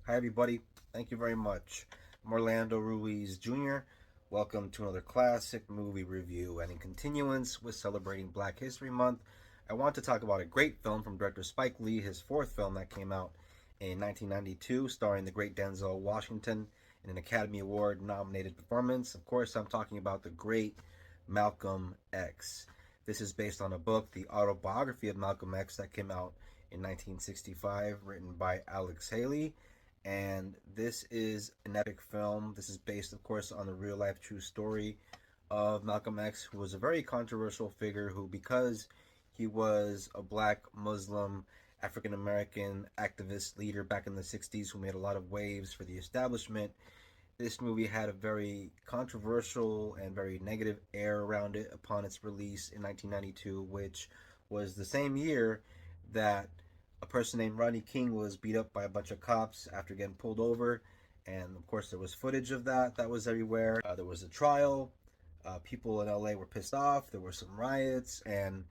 Hi, everybody. Thank you very much. I'm Orlando Ruiz Jr. Welcome to another classic movie review. And in continuance with celebrating Black History Month, I want to talk about a great film from director Spike Lee, his fourth film that came out in 1992, starring the great Denzel Washington in an Academy Award nominated performance. Of course, I'm talking about the great Malcolm X. This is based on a book, the autobiography of Malcolm X, that came out in 1965, written by Alex Haley, and this is an epic film. This is based, of course, on the real life true story of Malcolm X, who was a very controversial figure who, because he was a black Muslim African American activist leader back in the 60s who made a lot of waves for the establishment, this movie had a very controversial and very negative air around it upon its release in 1992, which was the same year that a person named Rodney King was beat up by a bunch of cops after getting pulled over. And of course, there was footage of that was everywhere. There was a trial. People in LA were pissed off. There were some riots, and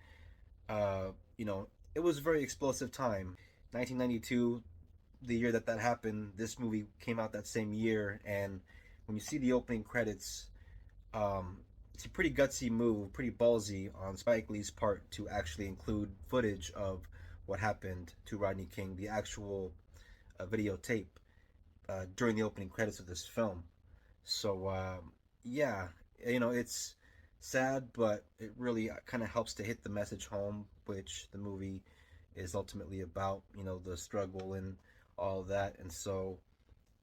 uh, you know, it was a very explosive time. 1992, the year that happened, this movie came out that same year, and when you see the opening credits, um, it's a pretty gutsy move, pretty ballsy on Spike Lee's part to actually include footage of what happened to Rodney King, the actual videotape during the opening credits of this film. So yeah, it's sad, but it really kind of helps to hit the message home, which the movie is ultimately about. The struggle and all that, and so.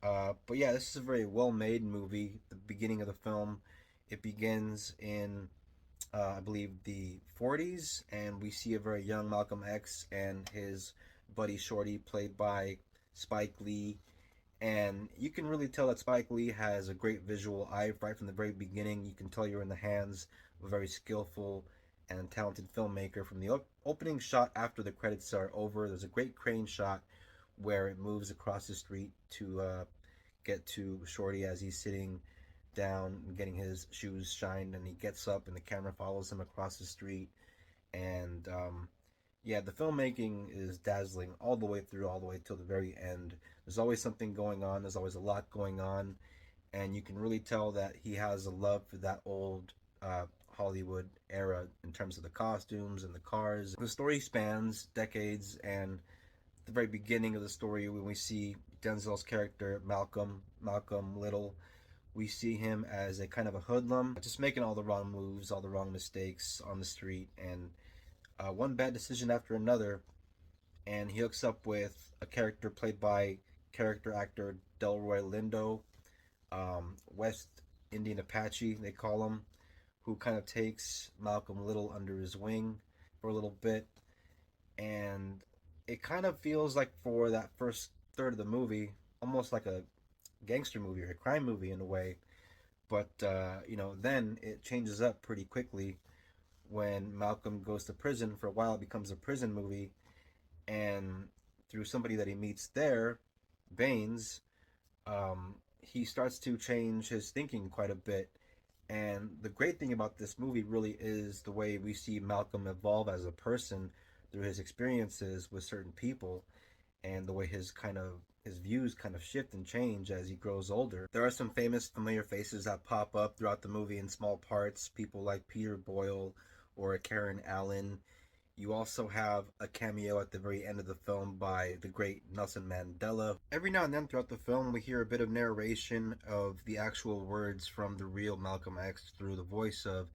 But yeah, this is a very well-made movie. The beginning of the film, it begins in, I believe, the 40s, and we see a very young Malcolm X and his buddy Shorty, played by Spike Lee, and you can really tell that Spike Lee has a great visual eye right from the very beginning. You can tell you're in the hands of a very skillful and talented filmmaker. From the opening shot after the credits are over, there's a great crane shot where it moves across the street to get to Shorty as he's sitting down and getting his shoes shined, and he gets up and the camera follows him across the street. And yeah, the filmmaking is dazzling all the way through, all the way till the very end. There's always something going on. There's always a lot going on, and you can really tell that he has a love for that old Hollywood era in terms of the costumes and the cars. The story spans decades, and the very beginning of the story, when we see Denzel's character Malcolm Little, we see him as a kind of a hoodlum, just making all the wrong moves, all the wrong mistakes on the street, and one bad decision after another, and he hooks up with a character played by character actor Delroy Lindo, West Indian Apache, they call him, who kind of takes Malcolm Little under his wing for a little bit. And it kind of feels like, for that first third of the movie, almost like a gangster movie or a crime movie in a way. But, then it changes up pretty quickly when Malcolm goes to prison. For a while, it becomes a prison movie, and through somebody that he meets there, Baines, he starts to change his thinking quite a bit. And the great thing about this movie really is the way we see Malcolm evolve as a person through his experiences with certain people, and the way his views kind of shift and change as he grows older. There are some famous familiar faces that pop up throughout the movie in small parts, people like Peter Boyle or Karen Allen. You also have a cameo at the very end of the film by the great Nelson Mandela. Every now and then throughout the film, we hear a bit of narration of the actual words from the real Malcolm X through the voice of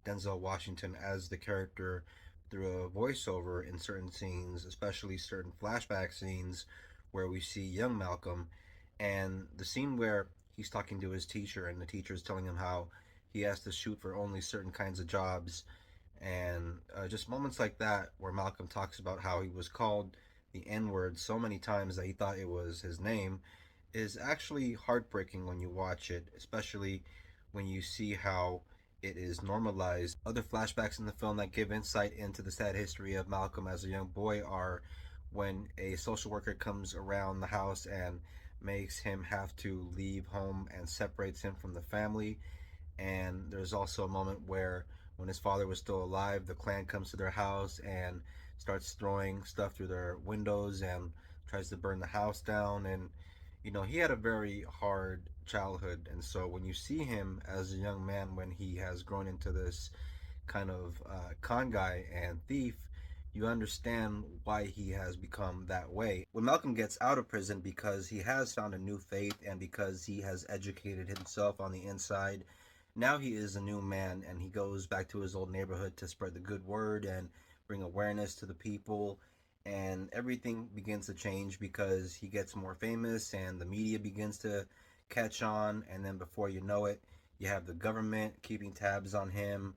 Denzel Washington as the character, through a voiceover in certain scenes, especially certain flashback scenes where we see young Malcolm. And the scene where he's talking to his teacher, and the teacher is telling him how he has to shoot for only certain kinds of jobs, and just moments like that where Malcolm talks about how he was called the N word so many times that he thought it was his name, is actually heartbreaking when you watch it, especially when you see how it is normalized. Other flashbacks in the film that give insight into the sad history of Malcolm as a young boy are when a social worker comes around the house and makes him have to leave home and separates him from the family. And there's also a moment where, when his father was still alive, the Klan comes to their house and starts throwing stuff through their windows and tries to burn the house down. And He had a very hard childhood, and so when you see him as a young man, when he has grown into this kind of con guy and thief, you understand why he has become that way. When Malcolm gets out of prison, because he has found a new faith and because he has educated himself on the inside, now he is a new man, and he goes back to his old neighborhood to spread the good word and bring awareness to the people. And everything begins to change because he gets more famous and the media begins to catch on. And then before you know it, you have the government keeping tabs on him,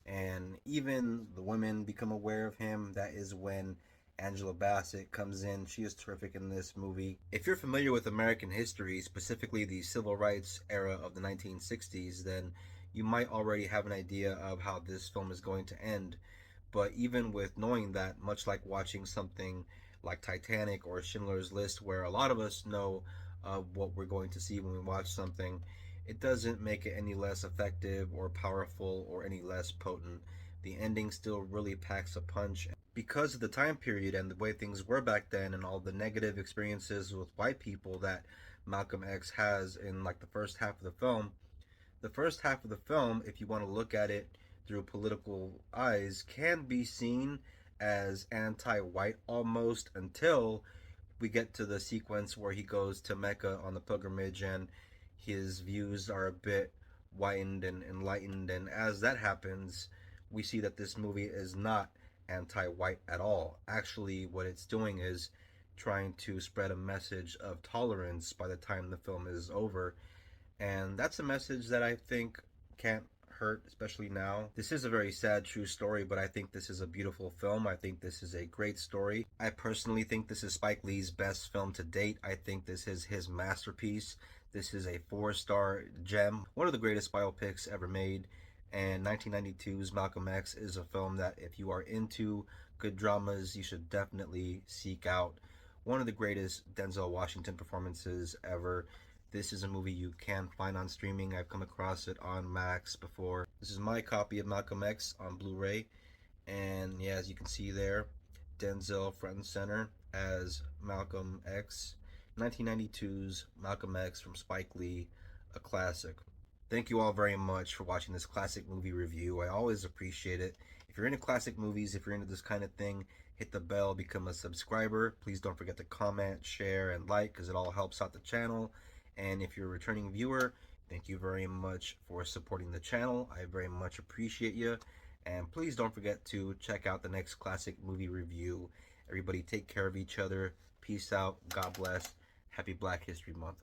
and even the women become aware of him. That is when Angela Bassett comes in. She is terrific in this movie. If you're familiar with American history, specifically the civil rights era of the 1960s, then you might already have an idea of how this film is going to end. But even with knowing that, much like watching something like Titanic or Schindler's List, where a lot of us know what we're going to see when we watch something, it doesn't make it any less effective or powerful or any less potent. The ending still really packs a punch because of the time period and the way things were back then, and all the negative experiences with white people that Malcolm X has in like the first half of the film. The first half of the film, if you want to look at it through political eyes, can be seen as anti-white almost, until we get to the sequence where he goes to Mecca on the pilgrimage and his views are a bit widened and enlightened. And as that happens, we see that this movie is not anti-white at all. Actually, what it's doing is trying to spread a message of tolerance by the time the film is over, and that's a message that I think can't hurt, especially now. This is a very sad, true story, but I think this is a beautiful film. I think this is a great story. I personally think this is Spike Lee's best film to date. I think this is his masterpiece. This is a four-star gem, one of the greatest biopics ever made. And 1992's Malcolm X is a film that, if you are into good dramas, you should definitely seek out. One of the greatest Denzel Washington performances ever. This is a movie you can find on streaming. I've come across it on Max before. This is my copy of Malcolm X on Blu-ray. And yeah, as you can see there, Denzel front and center as Malcolm X. 1992's Malcolm X from Spike Lee, a classic. Thank you all very much for watching this classic movie review. I always appreciate it. If you're into classic movies, if you're into this kind of thing, hit the bell, become a subscriber. Please don't forget to comment, share, and like, because it all helps out the channel. And if you're a returning viewer, thank you very much for supporting the channel. I very much appreciate you. And please don't forget to check out the next classic movie review. Everybody take care of each other. Peace out. God bless. Happy Black History Month.